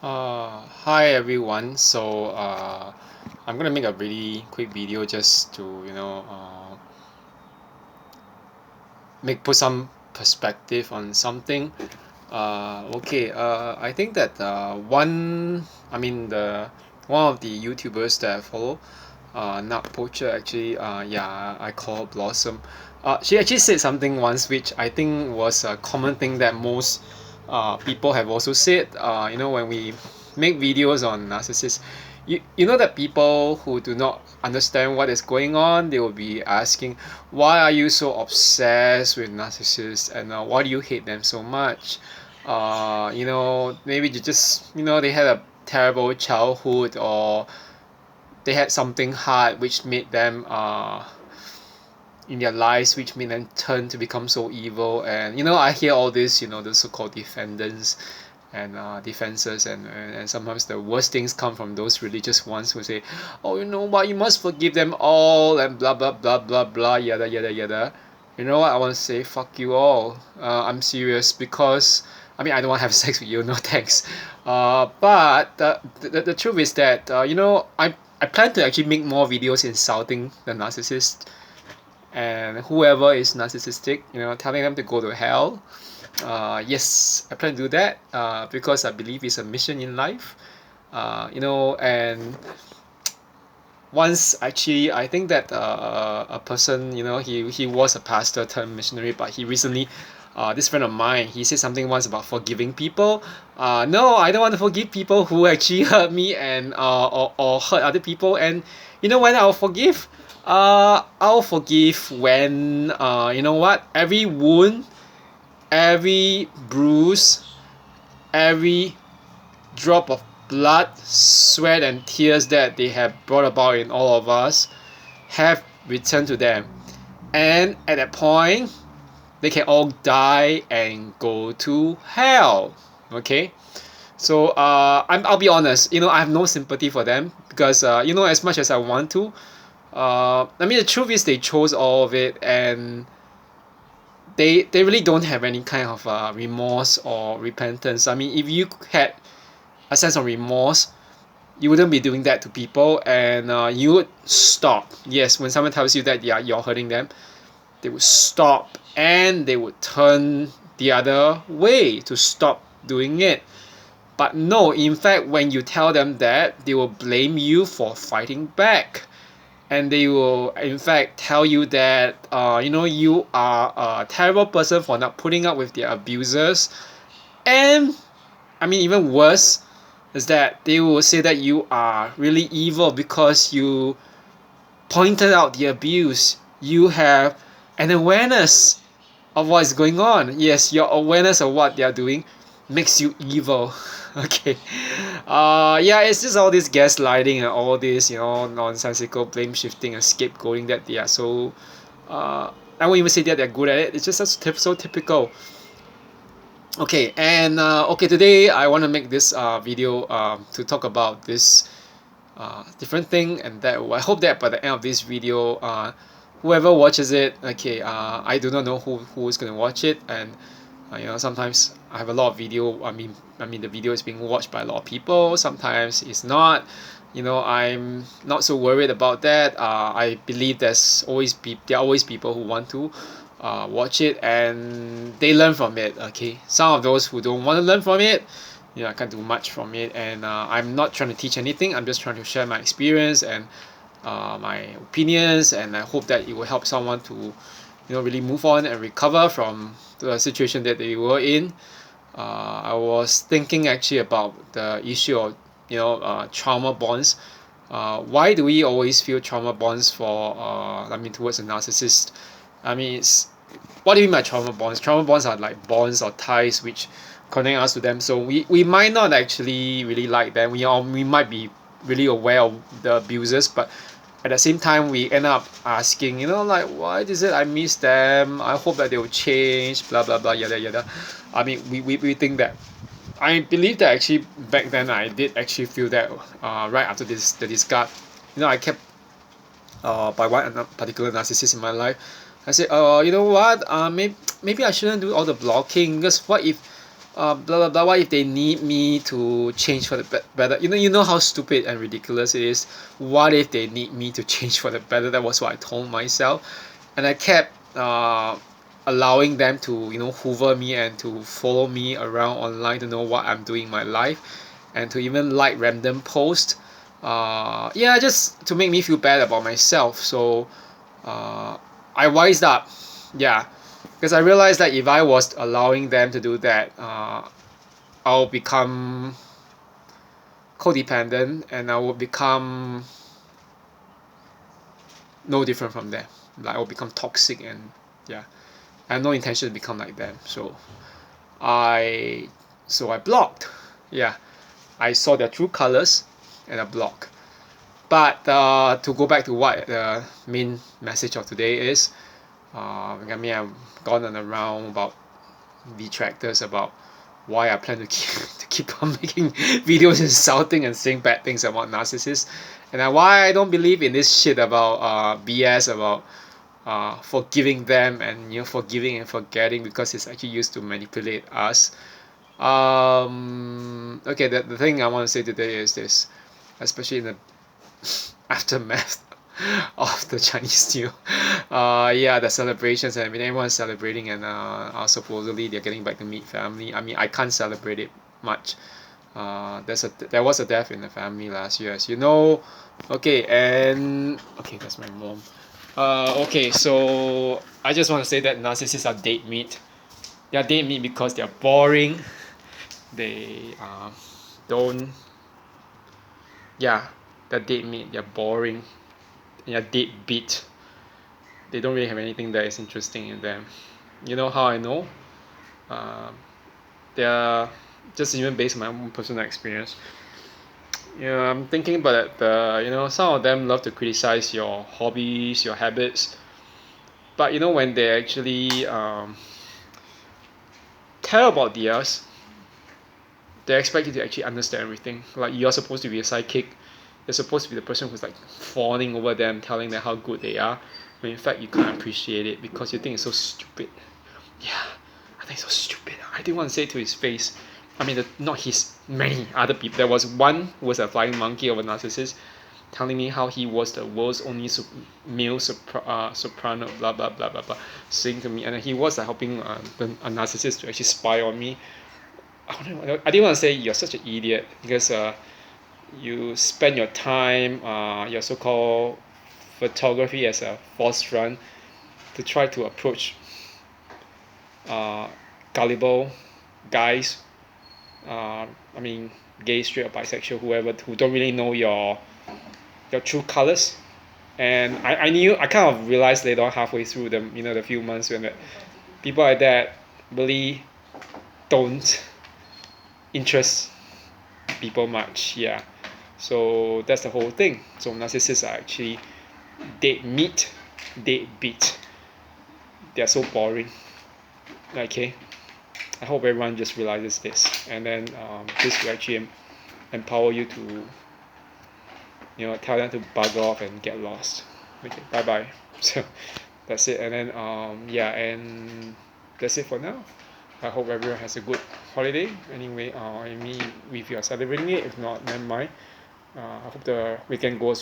Hi everyone. I'm gonna make a really quick video just to make put some perspective on something. I think that the one of the YouTubers that I follow, not poacher actually. I call her Blossom. She actually said something once which I think was a common thing that most people have also said. When we make videos on narcissists, you know that people who do not understand what is going on, they will be asking, why are you so obsessed with narcissists, and why do you hate them so much? Maybe they had a terrible childhood, or they had something hard which made them in their lives, which made them turn to become so evil. And I hear all this, the so-called defendants and defenses, and sometimes the worst things come from those religious ones who say, oh, what, you must forgive them all, and blah blah blah blah blah, yada yada yada. You know what, I want to say, fuck you all. I'm serious, because I don't want to have sex with you, no thanks. But the truth is that I plan to actually make more videos insulting the narcissist and whoever is narcissistic, telling them to go to hell. Yes, I plan to do that because I believe it's a mission in life. And once actually, I think that a person, he was a pastor turned missionary, but he recently, this friend of mine, he said something once about forgiving people. No, I don't want to forgive people who actually hurt me, and or hurt other people. And when I'll forgive? I'll forgive when you know what? Every wound, every bruise, every drop of blood, sweat, and tears that they have brought about in all of us have returned to them. And at that point, they can all die and go to hell. Okay? So I'll be honest, I have no sympathy for them, because as much as I want to, the truth is they chose all of it, and they really don't have any kind of remorse or repentance. If you had a sense of remorse, you wouldn't be doing that to people, and you would stop. Yes, when someone tells you that you're hurting them, they would stop, and they would turn the other way to stop doing it. But no, in fact, when you tell them that, they will blame you for fighting back, and they will in fact tell you that you are a terrible person for not putting up with their abusers. And even worse is that they will say that you are really evil because you pointed out the abuse. You have an awareness of what is going on. Yes, your awareness of what they are doing makes you evil. Okay. Yeah, it's just all this gaslighting and all this, nonsensical blame shifting and scapegoating that they are so. I won't even say that they're good at it. It's just so typical. Okay, and today I want to make this video to talk about this different thing, and that I hope that by the end of this video, whoever watches it, okay, I do not know who's gonna watch it. And sometimes I have a lot of video. The video is being watched by a lot of people. Sometimes it's not. I'm not so worried about that. I believe there are always people who want to watch it, and they learn from it. Okay, some of those who don't want to learn from it, I can't do much from it. And I'm not trying to teach anything. I'm just trying to share my experience and my opinions, and I hope that it will help someone to really move on and recover from the situation that they were in. I was thinking actually about the issue of trauma bonds. Why do we always feel trauma bonds for towards a narcissist? It's what do you mean by trauma bonds? Trauma bonds are like bonds or ties which connect us to them. So we might not actually really like them. We might be really aware of the abusers, but at the same time we end up asking, why is it I miss them? I hope that they will change, blah blah blah, yada yada. We think that. I believe that actually back then I did actually feel that right after the discard, I kept by one particular narcissist in my life. I said, you know what? Maybe I shouldn't do all the blocking, because what if blah blah blah. What if they need me to change for the better? You know how stupid and ridiculous it is. What if they need me to change for the better? That was what I told myself, and I kept allowing them to hoover me and to follow me around online to know what I'm doing in my life, and to even like random posts. Yeah, just to make me feel bad about myself. So I wised up. Yeah, because I realized that if I was allowing them to do that, I'll become codependent and I will become no different from them. Like I will become toxic and yeah, I have no intention to become like them. I I blocked. Yeah, I saw their true colors and I blocked. But to go back to what the main message of today is, I mean I've gone on around about detractors about why I plan to keep on making videos insulting and saying bad things about narcissists, and why I don't believe in this shit about BS about forgiving them and forgiving and forgetting because it's actually used to manipulate us. Okay, the thing I want to say today is this, especially in the aftermath of the Chinese New yeah, the celebrations, and I mean everyone's celebrating, and supposedly they're getting back to meet family. I mean I can't celebrate it much. There was a death in the family last year, as you know. Okay, and okay, that's my mom. Okay, so I just want to say that narcissists are dead meat. They are dead meat because they're boring. They don't. Yeah, they're dead meat. They're boring. They're dead beat. They don't really have anything that is interesting in them. You know how I know? Um, they're just even based on my own personal experience. I'm thinking about it. Some of them love to criticize your hobbies, your habits, but when they actually tell about theirs, they expect you to actually understand everything. Like you're supposed to be a sidekick. You're supposed to be the person who's like fawning over them, telling them how good they are. When in fact you can't appreciate it because you think it's so stupid. Yeah, I think it's so stupid. I didn't want to say it to his face. I mean, not his, many other people. There was one who was a flying monkey of a narcissist telling me how he was the world's only male soprano, blah, blah, blah, blah, blah, saying to me. And he was helping a narcissist to actually spy on me. I didn't want to say you're such an idiot because you spend your time, your so-called photography as a forced run to try to approach uh, gullible guys. I mean, gay, straight, or bisexual, whoever, who don't really know your true colors. And I kind of realized later on halfway through the few months when that people like that really don't interest people much. Yeah, so that's the whole thing. So narcissists are actually dead meat, dead beat. They're so boring. Okay, I hope everyone just realizes this, and then this will actually empower you to tell them to bug off and get lost. Okay, bye bye. So that's it, and then yeah, and that's it for now. I hope everyone has a good holiday. Anyway, I mean, if you are celebrating it, if not, never mind. I hope the weekend goes well.